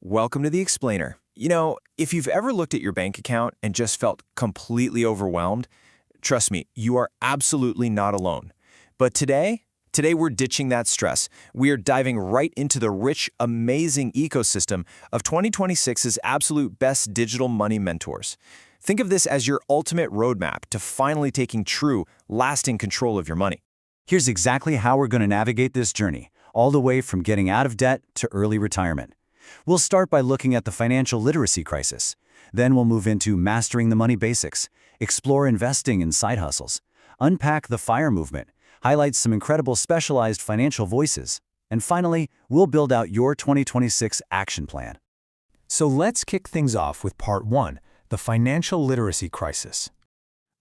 Welcome to the Explainer. If you've ever looked at your bank account and just felt completely overwhelmed, trust me, you are absolutely not alone. But today we're ditching that stress. We are diving right into the rich, amazing ecosystem of 2026's absolute best digital money mentors. Think of this as your ultimate roadmap to finally taking true, lasting control of your money. Here's exactly how we're going to navigate this journey, all the way from getting out of debt to early retirement. We'll start by looking at the financial literacy crisis. Then we'll move into mastering the money basics, explore investing in side hustles, unpack the FIRE movement, highlight some incredible specialized financial voices, and finally, we'll build out your 2026 action plan. So let's kick things off with part 1, the financial literacy crisis.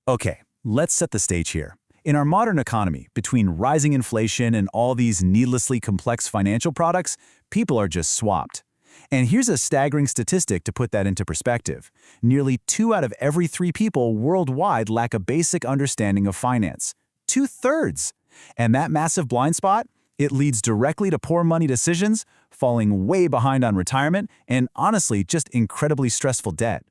Okay, let's set the stage here. In our modern economy, between rising inflation and all these needlessly complex financial products, people are just swamped. And here's a staggering statistic to put that into perspective. Nearly 2 out of every 3 people worldwide lack a basic understanding of finance. 2/3! And that massive blind spot? It leads directly to poor money decisions, falling way behind on retirement, and honestly, just incredibly stressful debt.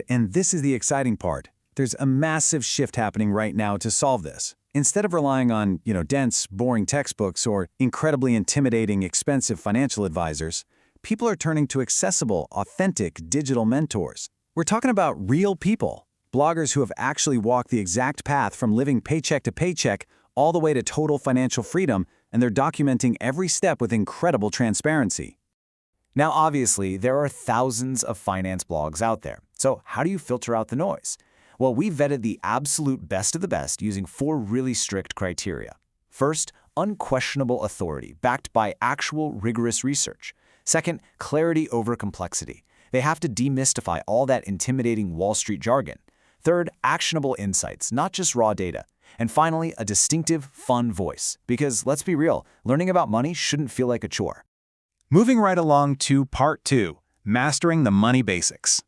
And this is the exciting part. There's a massive shift happening right now to solve this. Instead of relying on, dense, boring textbooks or incredibly intimidating, expensive financial advisors, people are turning to accessible, authentic digital mentors. We're talking about real people, bloggers who have actually walked the exact path from living paycheck to paycheck all the way to total financial freedom, and they're documenting every step with incredible transparency. Now, obviously, there are thousands of finance blogs out there. So how do you filter out the noise? Well, we vetted the absolute best of the best using 4 really strict criteria. First, unquestionable authority, backed by actual rigorous research. Second, clarity over complexity. They have to demystify all that intimidating Wall Street jargon. Third, actionable insights, not just raw data. And finally, a distinctive, fun voice. Because let's be real, learning about money shouldn't feel like a chore. Moving right along to part 2, mastering the money basics.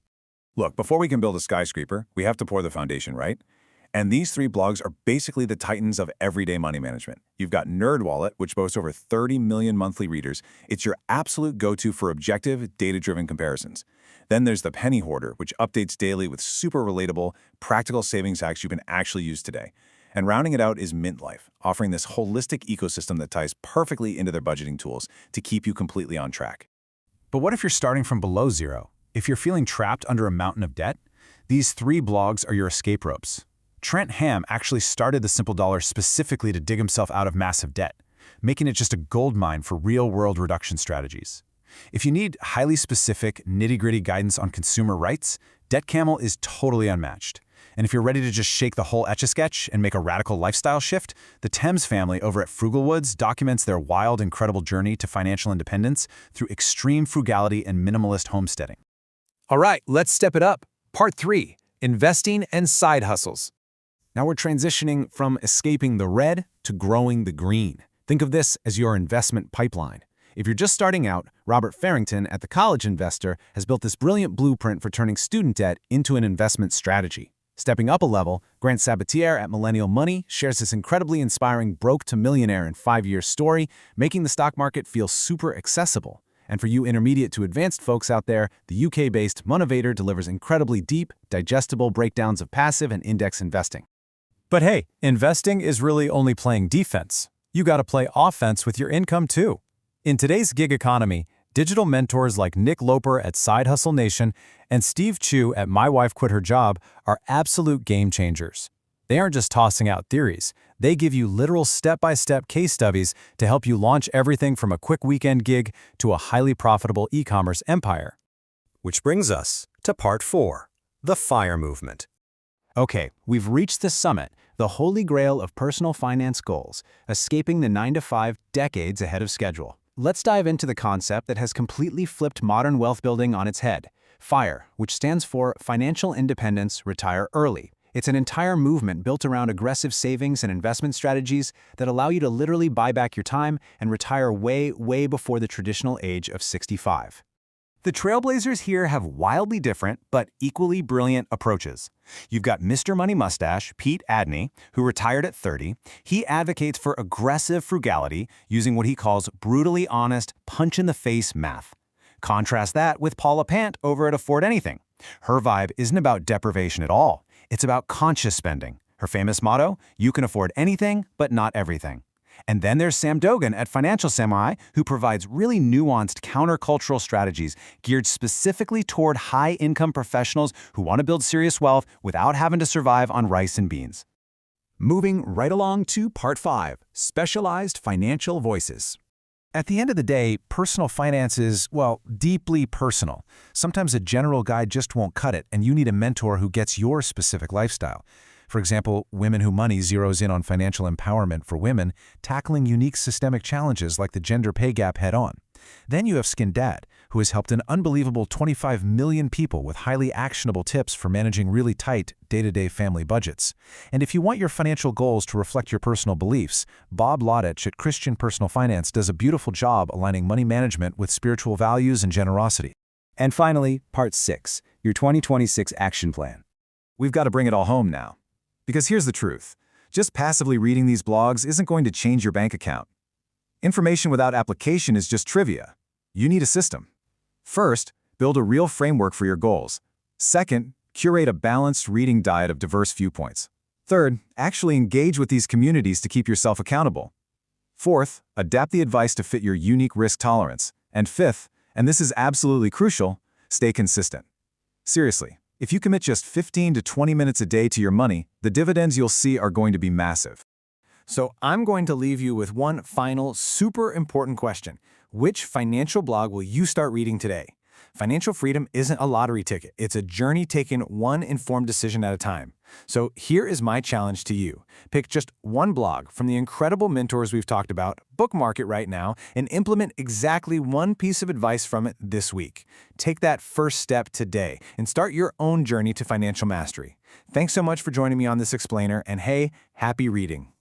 Look, before we can build a skyscraper, we have to pour the foundation, right? And these 3 blogs are basically the titans of everyday money management. You've got NerdWallet, which boasts over 30 million monthly readers. It's your absolute go-to for objective, data-driven comparisons. Then there's the Penny Hoarder, which updates daily with super relatable, practical savings hacks you can actually use today. And rounding it out is Mint Life, offering this holistic ecosystem that ties perfectly into their budgeting tools to keep you completely on track. But what if you're starting from below zero? If you're feeling trapped under a mountain of debt, these 3 blogs are your escape ropes. Trent Ham actually started the Simple Dollar specifically to dig himself out of massive debt, making it just a goldmine for real-world reduction strategies. If you need highly specific, nitty-gritty guidance on consumer rights, Debt Camel is totally unmatched. And if you're ready to just shake the whole Etch-a-Sketch and make a radical lifestyle shift, the Thames family over at Frugalwoods documents their wild, incredible journey to financial independence through extreme frugality and minimalist homesteading. All right, let's step it up. Part 3, investing and side hustles. Now we're transitioning from escaping the red to growing the green. Think of this as your investment pipeline. If you're just starting out, Robert Farrington at The College Investor has built this brilliant blueprint for turning student debt into an investment strategy. Stepping up a level, Grant Sabatier at Millennial Money shares this incredibly inspiring broke to millionaire in 5 years story, making the stock market feel super accessible. And for you intermediate to advanced folks out there, the UK-based Monevator delivers incredibly deep, digestible breakdowns of passive and index investing. But hey, investing is really only playing defense. You gotta play offense with your income too. In today's gig economy, digital mentors like Nick Loper at Side Hustle Nation and Steve Chu at My Wife Quit Her Job are absolute game changers. They aren't just tossing out theories. They give you literal step-by-step case studies to help you launch everything from a quick weekend gig to a highly profitable e-commerce empire. Which brings us to part 4, the FIRE movement. Okay, we've reached the summit, the holy grail of personal finance goals, escaping the 9-to-5 decades ahead of schedule. Let's dive into the concept that has completely flipped modern wealth building on its head, FIRE, which stands for Financial Independence, Retire Early. It's an entire movement built around aggressive savings and investment strategies that allow you to literally buy back your time and retire way, way before the traditional age of 65. The trailblazers here have wildly different but equally brilliant approaches. You've got Mr. Money Mustache, Pete Adney, who retired at 30. He advocates for aggressive frugality using what he calls brutally honest, punch-in-the-face math. Contrast that with Paula Pant over at Afford Anything. Her vibe isn't about deprivation at all. It's about conscious spending. Her famous motto, you can afford anything, but not everything. And then there's Sam Dogan at Financial Samurai, who provides really nuanced countercultural strategies geared specifically toward high-income professionals who want to build serious wealth without having to survive on rice and beans. Moving right along to Part 5, Specialized Financial Voices. At the end of the day, personal finance is, well, deeply personal. Sometimes a general guide just won't cut it, and you need a mentor who gets your specific lifestyle. For example, Women Who Money zeroes in on financial empowerment for women, tackling unique systemic challenges like the gender pay gap head-on. Then you have Skin Dad, who has helped an unbelievable 25 million people with highly actionable tips for managing really tight, day-to-day family budgets. And if you want your financial goals to reflect your personal beliefs, Bob Lodich at Christian Personal Finance does a beautiful job aligning money management with spiritual values and generosity. And finally, Part 6, your 2026 Action Plan. We've got to bring it all home now. Because here's the truth. Just passively reading these blogs isn't going to change your bank account. Information without application is just trivia. You need a system. First, build a real framework for your goals. Second, curate a balanced reading diet of diverse viewpoints. Third, actually engage with these communities to keep yourself accountable. Fourth, adapt the advice to fit your unique risk tolerance. And fifth, and this is absolutely crucial, stay consistent. Seriously, if you commit just 15 to 20 minutes a day to your money, the dividends you'll see are going to be massive. So I'm going to leave you with one final, super important question. Which financial blog will you start reading today? Financial freedom isn't a lottery ticket. It's a journey taken one informed decision at a time. So here is my challenge to you. Pick just one blog from the incredible mentors we've talked about, bookmark it right now, and implement exactly one piece of advice from it this week. Take that first step today and start your own journey to financial mastery. Thanks so much for joining me on this explainer, and hey, happy reading.